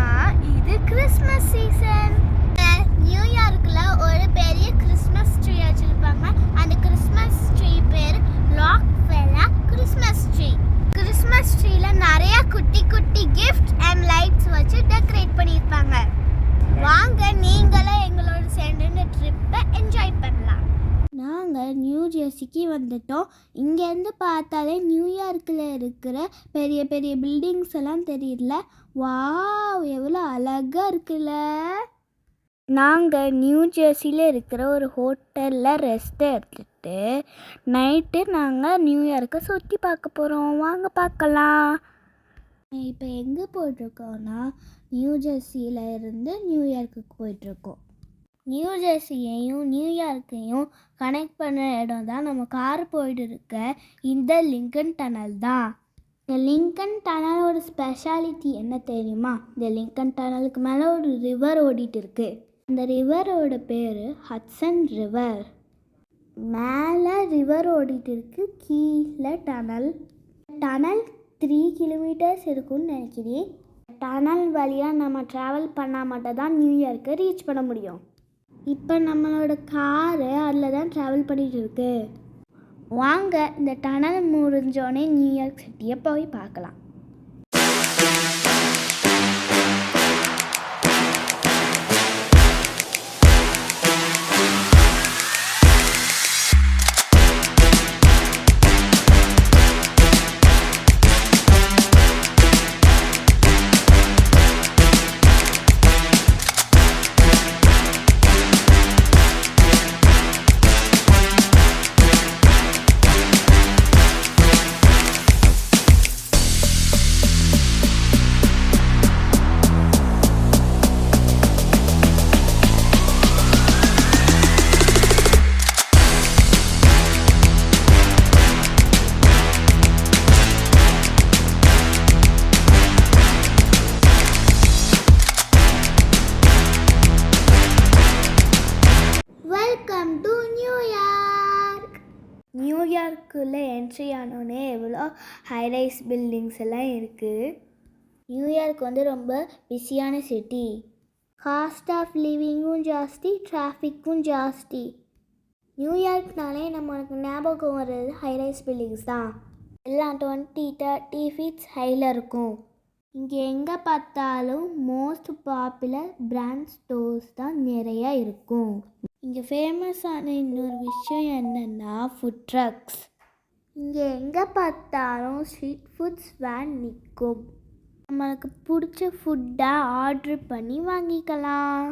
ஏன்னா இது Christmas season. நியூயார்க்கில் ஒரு பெரிய கிறிஸ்மஸ் ட்ரீ வச்சுருப்பாங்க. அந்த கிறிஸ்மஸ் ட்ரீ பேர் ராக்ஃபெல்லர் கிறிஸ்மஸ் ட்ரீ. கிறிஸ்மஸ் ட்ரீயில் நிறைய குட்டி குட்டி கிஃப்ட் அண்ட் லைட்ஸ் வச்சு டெக்கரேட் பண்ணியிருப்பாங்க. வாங்க நீங்களும் எங்களோட சேர்ந்து இந்த ட்ரிப்பை என்ஜாய் பண்ணலாம். நாங்கள் நியூ ஜெர்சிக்கு வந்துட்டோம். இங்கேருந்து பார்த்தாலே நியூயார்க்கில் இருக்கிற பெரிய பெரிய பில்டிங்ஸ் எல்லாம் தெரியல. வாவ், எவ்வளோ அழகாக இருக்குல்ல. நாங்கள் நியூ ஜெர்சியில் இருக்கிற ஒரு ஹோட்டலில் ரெஸ்ட் எடுத்துட்டு நைட்டு நாங்கள் நியூயார்க்கை சுற்றி பார்க்க போகிறோம். வாங்க பார்க்கலாம். இப்போ எங்கே போயிட்டுருக்கோன்னா நியூ ஜெர்சியில் இருந்து நியூயார்க்குக்கு போயிட்டுருக்கோம். நியூ ஜெர்சியையும் நியூயார்க்கையும் கனெக்ட் பண்ணுற இடம் தான் நம்ம கார் போயிட்டு இருக்க இந்த லிங்கன் டனல் தான். இந்த லிங்கன் டனலோட ஸ்பெஷாலிட்டி என்ன தெரியுமா? இந்த லிங்கன் டனலுக்கு மேலே ஒரு ரிவர் ஓடிட்டு இருக்கு. அந்த ரிவரோட பேர் ஹட்சன் ரிவர். மேலே ரிவர் ஓடிட்டு இருக்கு, கீழே டனல். டனல் 3 கிலோமீட்டர்ஸ் இருக்குன்னு நினைக்கிறேன். டனல் வழியாக நம்ம ட்ராவல் பண்ணால் மட்டும் தான் நியூயார்க்கை ரீச் பண்ண முடியும். இப்போ நம்மளோட காரு அதில் தான் ட்ராவல் பண்ணிகிட்டு இருக்கு. வாங்க இந்த டனல் முடிஞ்சோடனே நியூயார்க் சிட்டியை போய் பார்க்கலாம். நியூயார்க்குள்ளே என்ட்ரி ஆனோடனே எவ்வளோ ஹைரைஸ் பில்டிங்ஸ் எல்லாம் இருக்குது. நியூயார்க் வந்து ரொம்ப பிஸியான சிட்டி. காஸ்ட் ஆஃப் லிவிங்கும் ஜாஸ்தி, டிராஃபிக்கும் ஜாஸ்தி. நியூயார்க்னாலே நம்மளுக்கு ஞாபகம் வர்றது ஹைரைஸ் பில்டிங்ஸ் தான். எல்லாம் 20-30 ஃபீட்ஸ் ஹையில் இருக்கும். இங்கே எங்கே பார்த்தாலும் மோஸ்ட் பாப்புலர் பிராண்ட் ஸ்டோர்ஸ் தான் நிறையா இருக்கும். இங்கே ஃபேமஸான இன்னொரு விஷயம் என்னென்னா ஃபுட் ட்ரக்ஸ். இங்கே எங்கே பார்த்தாலும் ஸ்ட்ரீட் ஃபுட்ஸ் வேன் நிற்கும். நம்மளுக்கு பிடிச்ச ஃபுட்டாக ஆர்ட்ரு பண்ணி வாங்கிக்கலாம்.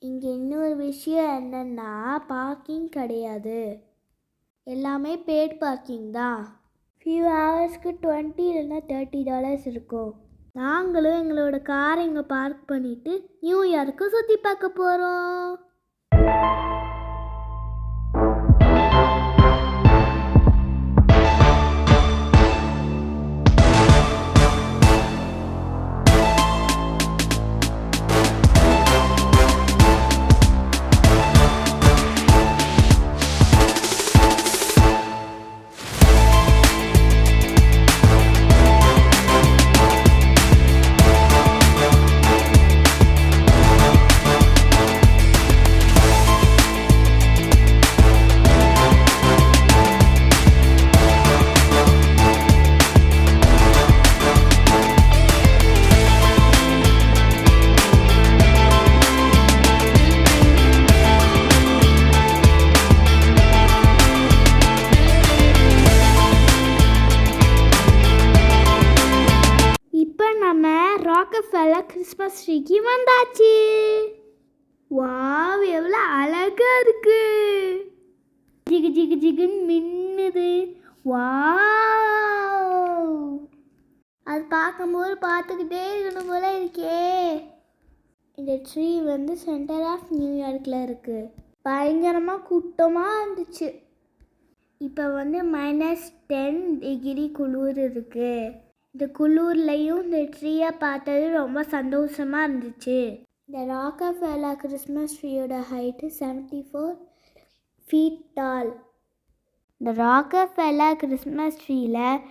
இங்கே இன்னொரு விஷயம் என்னென்னா பார்க்கிங் கிடையாது, எல்லாமே பெய்ட் பார்க்கிங் தான். ஃபியூ ஹவர்ஸ்க்கு $20 இல்லைன்னா $30 இருக்கும். நாங்களும் எங்களோட காரை இங்கே பார்க் பண்ணிவிட்டு நியூயார்க்கு சுற்றி பார்க்க போகிறோம். ராக்ஃபெல்லர் கிறிஸ்மஸ் ட்ரீக்கு வந்தாச்சு. வாவ், எவ்வளோ அழகா இருக்கு. ஜிகு ஜிகு ஜிகுன்னு மின்னுது. வாவ், அது பார்க்கும்போது பார்த்துக்கிட்டே இருக்கணும் போல இருக்கே. இந்த ட்ரீ வந்து சென்டர் ஆஃப் நியூயார்க்கில் இருக்குது. பயங்கரமாக கூட்டமாக இருந்துச்சு. இப்போ வந்து -10 டிகிரி குளிர் இருக்குது. இந்த குளூர்லையும் இந்த ட்ரீயை பார்த்தது ரொம்ப சந்தோஷமாக இருந்துச்சு. இந்த ராக்ஃபெல்லர் கிறிஸ்மஸ் ட்ரீயோட ஹைட்டு 74 feet டால். இந்த ராக்கஃபெல்லர் கிறிஸ்மஸ் ட்ரீயில்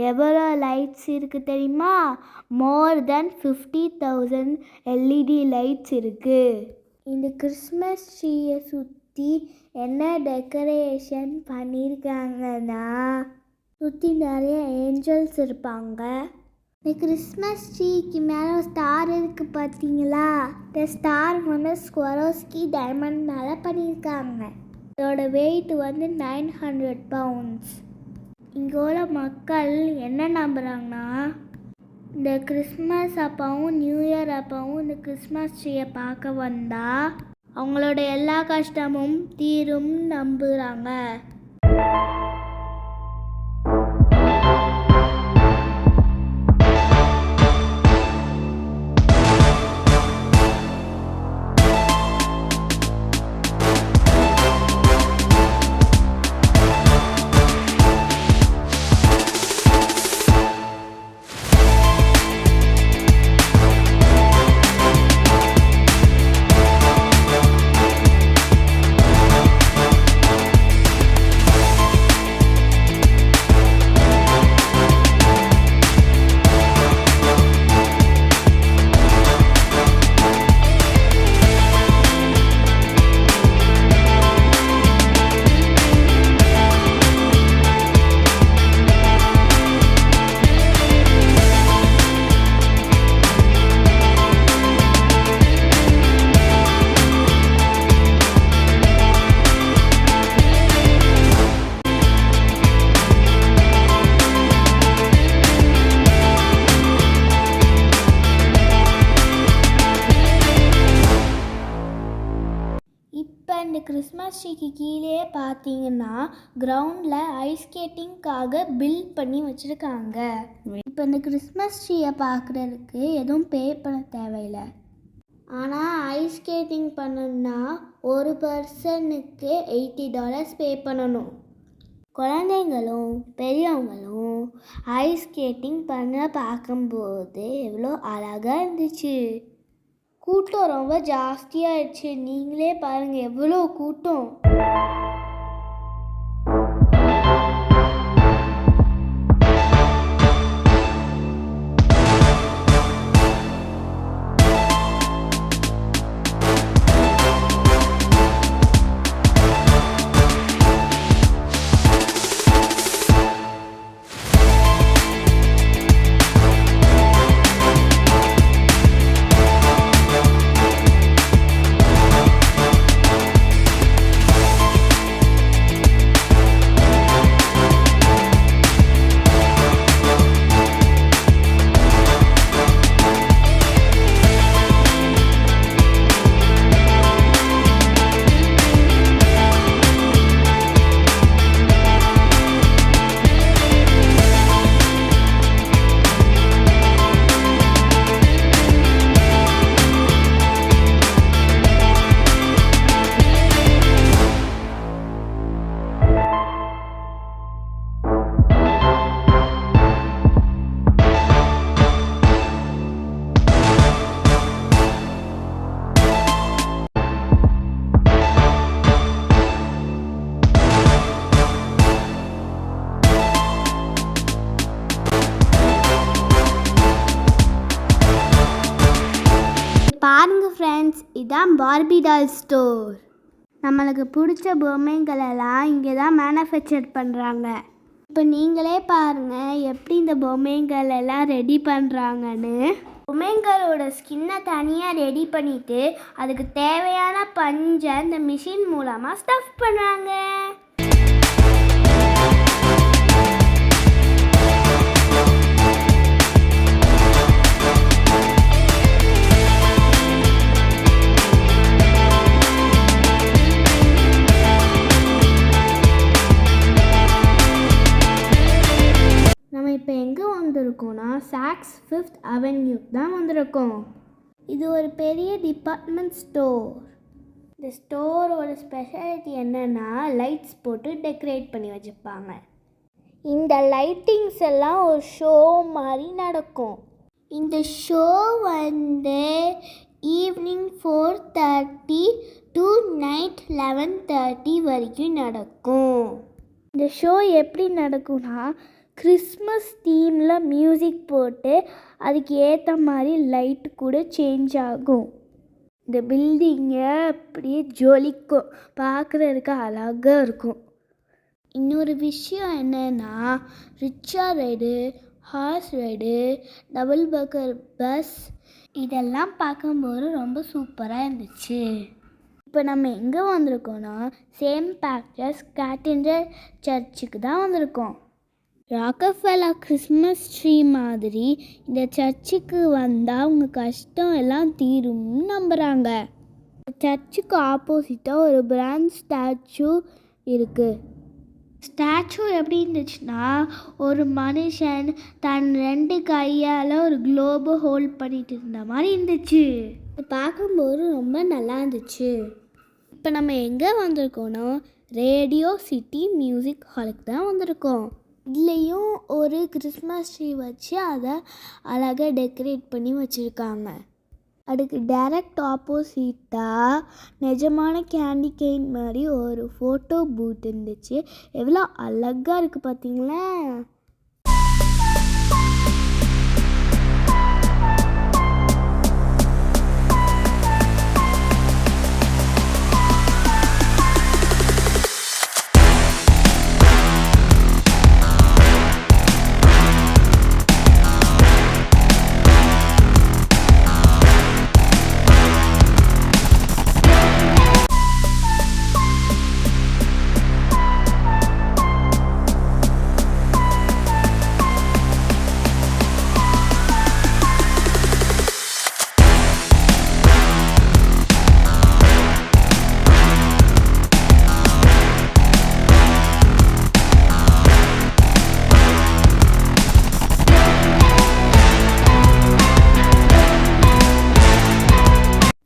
எவ்வளோ லைட்ஸ் இருக்குது தெரியுமா? மோர் தென் 50,000 எல்இடி லைட்ஸ் இருக்குது. இந்த கிறிஸ்மஸ் ட்ரீயை சுற்றி என்ன டெக்கரேஷன் பண்ணியிருக்காங்கன்னா, சுற்றி நிறைய ஏஞ்சல்ஸ் இருப்பாங்க. இந்த கிறிஸ்மஸ் ட்ரீக்கு மேலே ஸ்டார் இருக்குது பார்த்தீங்களா? இந்த ஸ்டார் வந்து ஸ்வரோஸ்கி டைமண்ட்னால் பண்ணியிருக்காங்க. இதோட வெயிட் வந்து 900 pounds. இங்கே உள்ள மக்கள் என்ன நம்புகிறாங்கன்னா, இந்த கிறிஸ்மஸ் அப்பாவும் நியூ இயர் அப்பாவும் இந்த கிறிஸ்மஸ் ட்ரீயை பார்க்க வந்தால் அவங்களோட எல்லா கஷ்டமும் தீரும் நம்புகிறாங்க. இந்த கிறிஸ்மஸ் ட்ரீக்கு கீழே பார்த்தீங்கன்னா கிரவுண்டில் ஐஸ் ஸ்கேட்டிங்காக பில் பண்ணி வச்சுருக்காங்க. இப்போ இந்த கிறிஸ்மஸ் ட்ரீயை பார்க்குறதுக்கு எதுவும் பே பண்ண தேவையில்லை. ஆனால் ஐஸ் ஸ்கேட்டிங் பண்ணணுன்னா ஒரு பர்சனுக்கு $80 பே பண்ணணும். குழந்தைங்களும் பெரியவங்களும் ஐஸ் ஸ்கேட்டிங் பண்ண பார்க்கும்போது எவ்வளோ அழகாக இருந்துச்சு. கூட்டம் ரொம்ப ஜாஸ்தியாகிடுச்சு. நீங்களே பாருங்கள் எவ்வளோ கூட்டம். பாருங்க ஃப்ரெண்ட்ஸ், இதான் பார்பி டால் ஸ்டோர். நம்மளுக்கு பிடிச்ச பொம்மைங்களெல்லாம் இங்கே தான் மேனுஃபேக்சர் பண்ணுறாங்க. இப்போ நீங்களே பாருங்கள் எப்படி இந்த பொம்மைங்கள் எல்லாம் ரெடி பண்ணுறாங்கன்னு. பொம்மைங்களோட ஸ்கின்னை தனியாக ரெடி பண்ணிவிட்டு அதுக்கு தேவையான பஞ்சை இந்த மிஷின் மூலமாக ஸ்டஃப் பண்ணுறாங்க. இப்போ எங்கே வந்திருக்கோன்னா சாக்ஸ் 5th Avenue தான் வந்திருக்கோம். இது ஒரு பெரிய டிபார்ட்மெண்ட் ஸ்டோர். இந்த ஸ்டோரோட ஸ்பெஷாலிட்டி என்னென்னா லைட்ஸ் போட்டு டெக்கரேட் பண்ணி வச்சுருப்பாங்க. இந்த லைட்டிங்ஸ் எல்லாம் ஒரு ஷோ மாதிரி நடக்கும். இந்த ஷோ வந்து ஈவினிங் 4:30 to நைட் 11:30 வரைக்கும் நடக்கும். இந்த ஷோ எப்படி நடக்கும்னா கிறிஸ்மஸ் தீமில் மியூசிக் போட்டு அதுக்கு ஏற்ற மாதிரி லைட்டு கூட சேஞ்ச் ஆகும். இந்த பில்டிங்கை அப்படியே ஜொலிக்கும், பார்க்குறதுக்கு அழகாக இருக்கும். இன்னொரு விஷயம் என்னென்னா rickshaw ride, horse ride, double decker bus இதெல்லாம் பார்க்கும்போது ரொம்ப சூப்பராக இருந்துச்சு. இப்போ நம்ம எங்கே வந்திருக்கோன்னா செயின்ட் பேட்ரிக்ஸ் கேத்தீட்ரல் சர்ச்சுக்கு தான் வந்திருக்கோம். ராக்கஃபெல்லர் கிறிஸ்மஸ் ட்ரீ மாதிரி இந்த சர்ச்சுக்கு வந்தால் அவங்க கஷ்டம் எல்லாம் தீரும்னு நம்புகிறாங்க. சர்ச்சுக்கு ஆப்போசிட்டாக ஒரு பிரான்ஸ் ஸ்டாச்சு இருக்குது. ஸ்டாச்சு எப்படி இருந்துச்சுன்னா ஒரு மனுஷன் தன் 2 கையால் ஒரு குளோபை ஹோல்ட் பண்ணிட்டு இருந்த மாதிரி இருந்துச்சு. பார்க்கும்போது ரொம்ப நல்லா இருந்துச்சு. இப்போ நம்ம எங்கே வந்திருக்கோன்னா ரேடியோ சிட்டி மியூசிக் ஹாலுக்கு தான் வந்திருக்கோம். இதுலேயும் ஒரு கிறிஸ்மஸ் ட்ரீ வச்சு அதை அழகாக டெக்கரேட் பண்ணி வச்சுருக்காங்க. அதுக்கு டைரக்ட் ஆப்போசிட்டாக நிஜமான கேண்டி கெயின் மாதிரி ஒரு ஃபோட்டோ பூத் இருந்துச்சு. எவ்வளோ அழகாக இருக்குது பார்த்தீங்களா?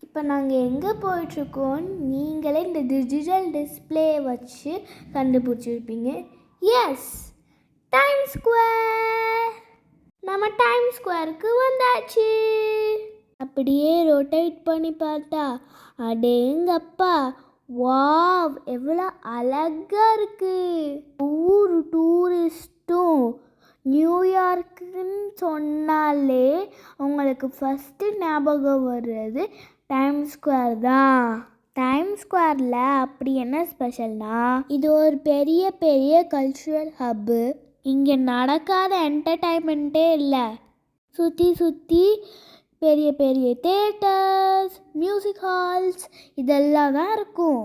இப்போ நாங்கள் எங்கே போயிட்டுருக்கோன்னு நீங்களே இந்த டிஜிட்டல் டிஸ்பிளே வச்சு கண்டுபிடிச்சிருப்பீங்க. Yes, time square. நம்ம டைம் ஸ்கொயருக்கு வந்தாச்சு. அப்படியே ரொட்டேட் பண்ணி பார்த்தா அடேங்கப்பா, வாவ் எவ்வளோ அழகாக இருக்குது. ஒவ்வொரு டூரிஸ்ட்டும் நியூயார்க்குன்னு சொன்னாலே அவங்களுக்கு ஃபஸ்ட்டு ஞாபகம் வர்றது டைம் ஸ்கொயர் தான். டைம் ஸ்கொயரில் அப்படி என்ன ஸ்பெஷல்னா இது ஒரு பெரிய பெரிய கல்ச்சுரல் ஹப்பு. இங்கே நடக்காத என்டர்டைன்மெண்ட்டே இல்லை. சுற்றி சுற்றி பெரிய பெரிய தேட்டர்ஸ், மியூசிக் ஹால்ஸ் இதெல்லாம் தான் இருக்கும்.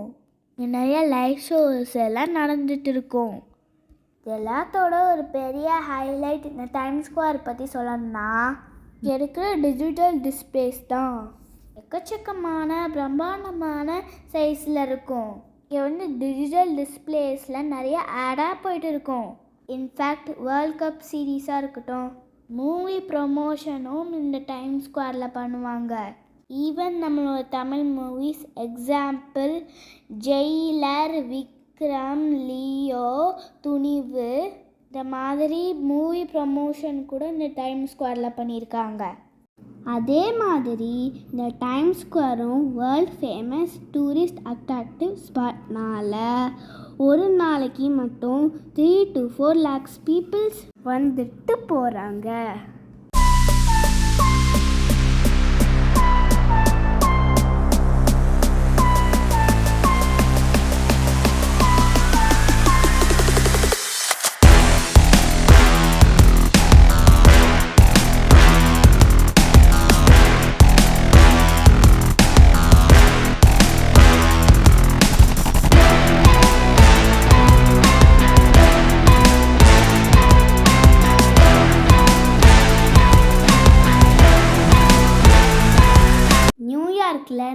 நிறைய லைவ் ஷோஸ் எல்லாம் நடந்துட்டு இருக்கும். எல்லாத்தோட ஒரு பெரிய ஹைலைட் இந்த டைம் ஸ்கொயர் பற்றி சொல்லணும்னா இருக்கிற டிஜிட்டல் டிஸ்பிளேஸ் தான். எக்கச்சக்கமான பிரம்மாண்டமான சைஸில் இருக்கும். இங்கே டிஜிட்டல் டிஸ்பிளேஸில் நிறைய ஆடாக போயிட்டு இருக்கும். இன்ஃபேக்ட் வேர்ல்ட் கப் சீரீஸாக இருக்கட்டும், மூவி ப்ரொமோஷனும் இந்த டைம் ஸ்கொயரில் பண்ணுவாங்க. ஈவன் நம்மளோட Tamil movies example Jailer, Vikram, Leo, Thunivu இந்த மாதிரி மூவி ப்ரமோஷன் கூட இந்த டைம் ஸ்கொயரில் பண்ணியிருக்காங்க. அதே மாதிரி இந்த டைம் ஸ்கொயரும் வேர்ல்ட் ஃபேமஸ் டூரிஸ்ட் அட்ராக்டிவ் ஸ்பாட்னால ஒரு நாளைக்கு மட்டும் 3 to 4 lakhs பீப்புள்ஸ் வந்துட்டு போகிறாங்க.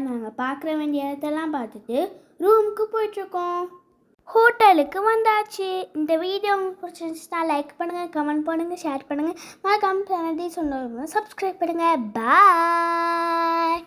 நாங்கள் பார்க்குற வேண்டிய இடத்தெல்லாம் பார்த்துட்டு ரூமுக்கு போயிட்டுருக்கோம். ஹோட்டலுக்கு வந்தாச்சு. இந்த வீடியோ உங்களுக்கு பிடிச்சிருந்துச்சுன்னா லைக் பண்ணுங்கள், கமெண்ட் பண்ணுங்கள், ஷேர் பண்ணுங்கள். மறக்காம சேனல் சொன்னவங்க சப்ஸ்கிரைப் பண்ணுங்கள். பாய்.